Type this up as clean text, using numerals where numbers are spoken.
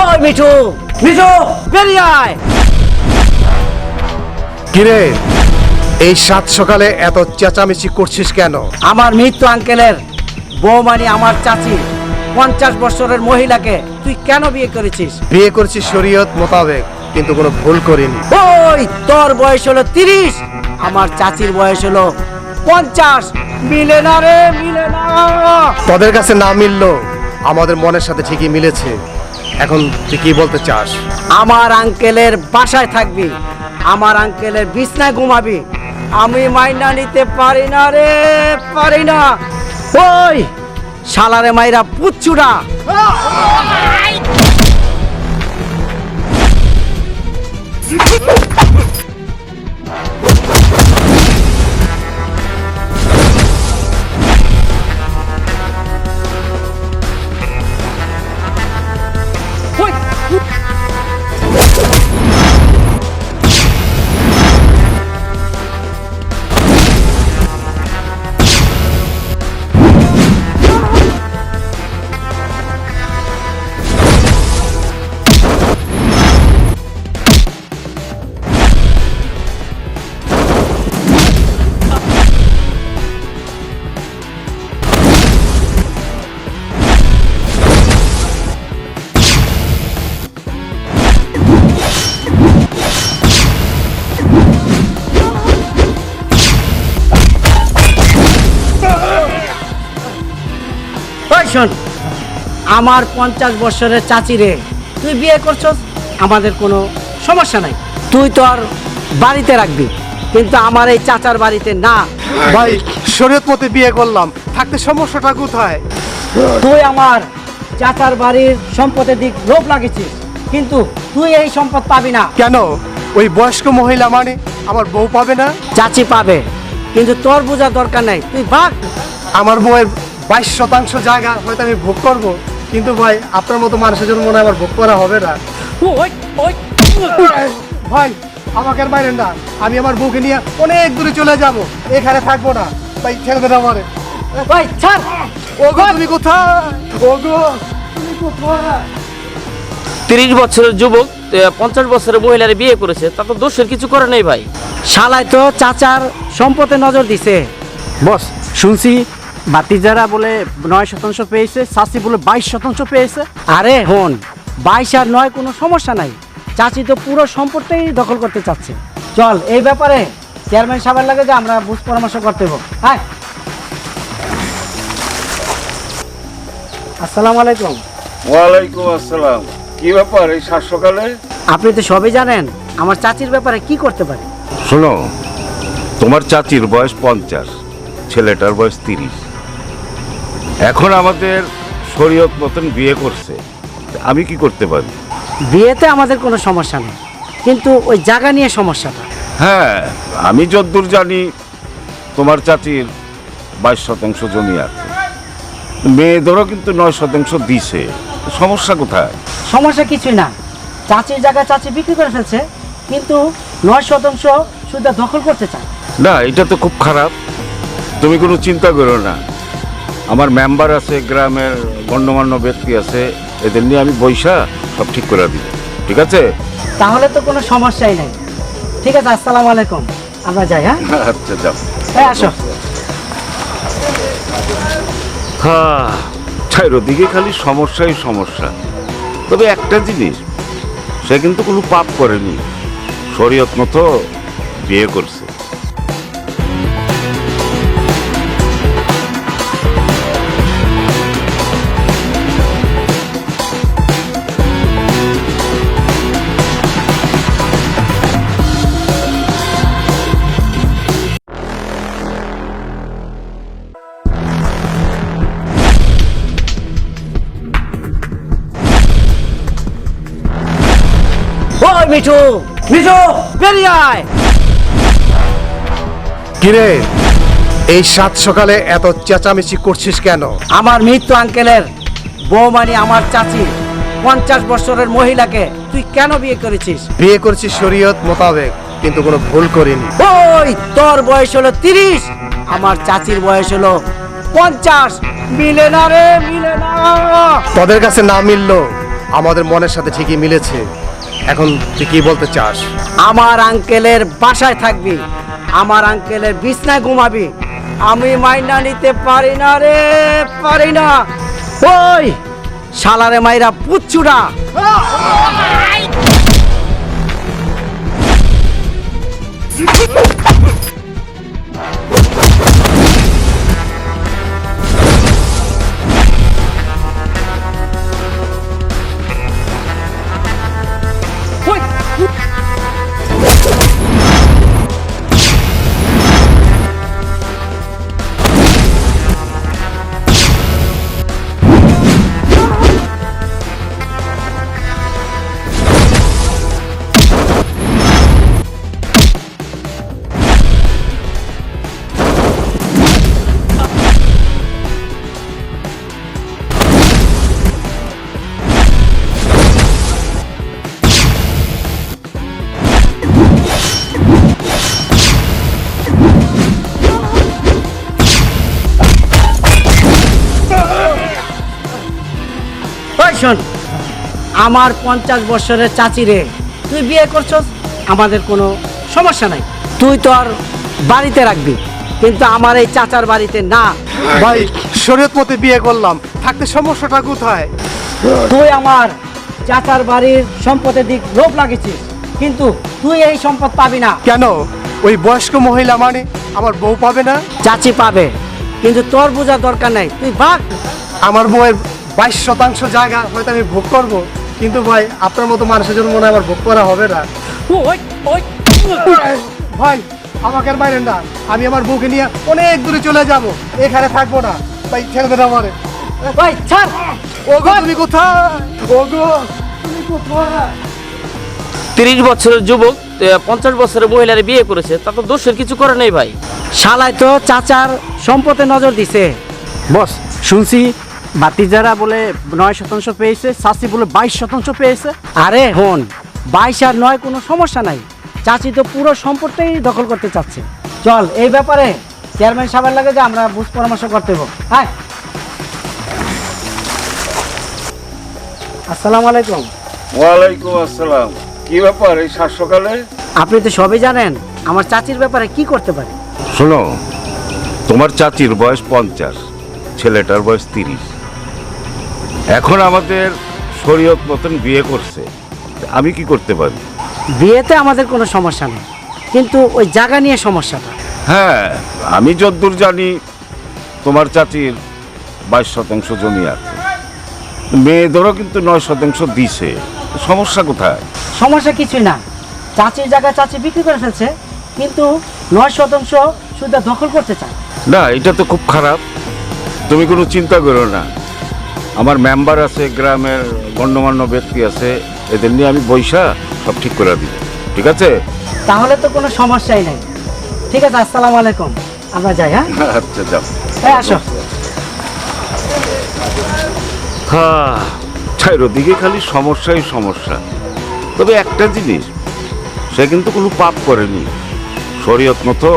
ওই মিঠু, মিঠু বেরিয়ে আয়। কিরে, এই সাত সকালে এত চেঁচামেচি করছিস কেন? আমার মৃত্যু আঙ্কেলের বৌমানি আমার চাচি 50 বছরের মহিলাকে তুই কেন বিয়ে করেছিস? বিয়ে করছিস শরীয়ত মোতাবেক, কিন্তু কোনো ভুল করিনি। ওই তোর বয়স হলো 30, আমার চাচির বয়স হলো 50। মিলে না রে, মিলে না। তোদের কাছে না মিললো আমাদের মনের সাথে ঠিকই মিলেছে। এখন তুই কি বলতে চাস? আমার আঙ্কেলের বাসায় থাকবি, আমার আঙ্কেলের বিছনায় ঘুমাবি। আমি মাইনা নিতে পারি না রে, পারি না। ওই শালারে মাইরা পুচ্ছুরা। শোন, আমার 50 বছরের চাচি রে তুই বিয়ে করছস, আমাদের কোনো সমস্যা নাই। তুই তোর বাড়িতে রাখবি, কিন্তু আমার এই চাচার বাড়িতে না। ভাই, শরীয়ত মতে বিয়ে করলাম, থাকতে সমস্যাটা কোথায়? তুই আমার চাচার বাড়ির সম্পদের দিক লোভ লাগেছিস, কিন্তু তুই এই সম্পদ পাবি না। কেন? ওই বয়স্ক মহিলা মানে আমার বউ পাবে না? চাচি পাবে, কিন্তু তোর বোঝার দরকার নাই। তুই ভাগ। আমার বউয়ের 22% জায়গা হয়তো আমি ভোগ করব, কিন্তু ভাই আপনার মতো মানুষের জন্য মনে হয় আমার ভোগ করা হবে না। ওই ওই ভাই, আমাকে আর বাইরেন না, আমি আমার বউকে নিয়ে অনেক দূরে চলে যাব, এখানে থাকবো না। ভাই ছেড়ে দেন আমারে। ওই ছাড়। ওগো তুমি কোথায়? ওগো তুমি কোথায়? 30 বছরের যুবক 50 বছরের মহিলারে বিয়ে করেছে, তা তো দোষের কিছু করে নেই ভাই। শালায় তো চাচার সম্পদে নজর দিছে। বস, শুনছি ভাতিজারা বলে 9% পেয়েছে, চাচি বলে 22% পেয়েছে। আরে হন, 22 আর 9 কোনো সমস্যা নাই। চাচি তো পুরো সম্পদটাই দখল করতে চাচ্ছে। চল এই ব্যাপারে চেয়ারম্যান সাহেবের লাগে যে আমরা বুঝ পরামর্শ করতে হবে। হ্যাঁ, আসসালামু আলাইকুম। ওয়ালাইকুম আসসালাম। কি ব্যাপার এই সাত সকালে? আপনি তো সবই জানেন, আমার চাচির ব্যাপারে কি করতে পারি? শোনো, তোমার চাচির বয়স 50, ছেলেটার বয়স 30। এখন আমাদের শরীয়ত মতন বিয়ে করছে, আমি কি করতে পারি? বিয়েতে আমাদের কোনো সমস্যা নেই, কিন্তু ওই জায়গা নিয়ে সমস্যাটা। হ্যাঁ, আমি যতদূর জানি তোমার চাচির 22% জমি আছে, মেয়েদেরও কিন্তু 9% দিছে। সমস্যা কোথায়? সমস্যা কিছুই না, চাচির জায়গা চাচি বিক্রি করে ফেলছে, কিন্তু 9% শুধু দখল করতে চায়। না, এটা তো খুব খারাপ। তুমি কোনো চিন্তা করো না, আমার মেম্বার আছে, গ্রামের গণ্যমান্য ব্যক্তি আছে, এদের নিয়ে আমি বৈশা সব ঠিক করে দিব। ঠিক আছে? তাহলে তো কোনো সমস্যাই নাই। ঠিক আছে, আসসালামু আলাইকুম, আমরা যাই। হ্যাঁ, আচ্ছা, যাও। এই আসো। হ্যাঁ, চারিদিকে খালি সমস্যাই সমস্যা। তবে একটা জিনিস, সে কিন্তু কোনো পাপ করেনি, শরীয়ত মতো বিয়ে করছে। ওই মিঠু, মিঠু বেরিয়ে আয়। কিরে, এই সাত সকালে এত চেঁচামেচি করছিস কেন? আমার মৃত্যু আঙ্কেলের বৌমানি আমার চাচি 50 বছরের মহিলাকে তুই কেন বিয়ে করেছিস? বিয়ে করছিস শরীয়ত মোতাবেক, কিন্তু কোনো ভুল করিনি। ওই তোর বয়স হলো 30, আমার চাচির বয়স হলো 50। মিলে না রে, মিলে না। তোদের কাছে না মিললো আমাদের মনের সাথে ঠিকই মিলেছে। এখন তুই কি বলতে চাস? আমার আঙ্কেলের বাসায় থাকবি, আমার আঙ্কেলের বিছনায় ঘুমাবি। আমি মাইনা নিতে পারি না রে, পারি না। ওই শালারে মাইরা পুচ্ছুরা। ওই শোন, আমার 50 বছরের চাচি রে তুই বিয়ে করছস, আমাদের কোনো সমস্যা নাই। তুই তোর বাড়িতে রাখবি, কিন্তু আমার এই চাচার বাড়িতে না। ভাই শরীয়ত মতে বিয়ে করলাম, থাকতে সমস্যাটা কোথায়? তুই আমার চাচার বাড়ির সম্পদের দিক লোভ লাগেছিস, কিন্তু তুই এই সম্পদ পাবি না। কেন? ওই বয়স্ক মহিলা মানে আমার বউ পাবে না? চাচি পাবে, কিন্তু তোর বোঝার দরকার নাই, তুই ভাগ। আমার বউয়ের 22% জায়গা হয়তো আমি ভোগ করব, কিন্তু ভাই আপনার মতো মানুষের জন্য মনে হয় আমার ভোগ করা হবে না। ভাই আমাকে আর মাইরেন না, আমি আমার বউকে নিয়ে অনেক দূরে চলে যাব, এখানে থাকবো না। ভাই ছেড়ে দেন আমারে। ভাই ছাড়। ওগো তুমি কোথায়? ওগো তুমি কোথায়? 30 বছরের যুবক 50 বছরের মহিলার বিয়ে করেছে, তা তো দোষের কিছু করে নেই ভাই। শালায় তো চাচার সম্পদে নজর দিছে। বস, শুনছি ভাতিজারা বলে 9% পেয়েছে, চাচি বলে 22% পেয়েছে। আরে হন, 22 আর 9 কোনো সমস্যা নাই, চাচি তো পুরো সম্পদটাই দখল করতে চাচ্ছে। চল এই ব্যাপারে চেয়ারম্যান সাহেবের লাগে যে আমরা বুঝ পরামর্শ করতে হবো। হ্যাঁ, আসসালামু আলাইকুম। ওয়ালাইকুম আসসালাম। কি ব্যাপার এই সাত সকালে? আপনি তো সবই জানেন, আমার চাচির ব্যাপারে কি করতে পারি। শোনো, তোমার চাচির বয়স 50, ছেলেটার বয়স 30। এখন আমাদের শরীয়ত মতন বিয়ে করছে, আমি কি করতে পারি? বিয়েতে আমাদের কোনো সমস্যা নেই, কিন্তু ওই জায়গা নিয়ে সমস্যাটা। হ্যাঁ, আমি যতদূর জানি তোমার চাচির 22% জমি আছে, মেয়েদেরও কিন্তু 9% দিছে। সমস্যা কোথায়? সমস্যা কিছুই না, চাচির জায়গা চাচি বিক্রি করে ফেলছে, কিন্তু 9% শুধু দখল করতে চায়। না, এটা তো খুব খারাপ। তুমি কোনো চিন্তা করো না, আমার মেম্বার আছে, গ্রামের গণ্যমান্য ব্যক্তি আছে, এদের নিয়ে আমি বৈশা সব ঠিক করে দিব। ঠিক আছে? তাহলে তো কোনো সমস্যাই নাই। ঠিক আছে, আসসালামু আলাইকুম, আমরা যাই। হ্যাঁ আচ্ছা, যাও। হ্যাঁ, আসো। হ্যাঁ, চারিদিকে খালি সমস্যাই সমস্যা। তবে একটা জিনিস, সে কিন্তু কোনো পাপ করেনি, শরীয়ত মতো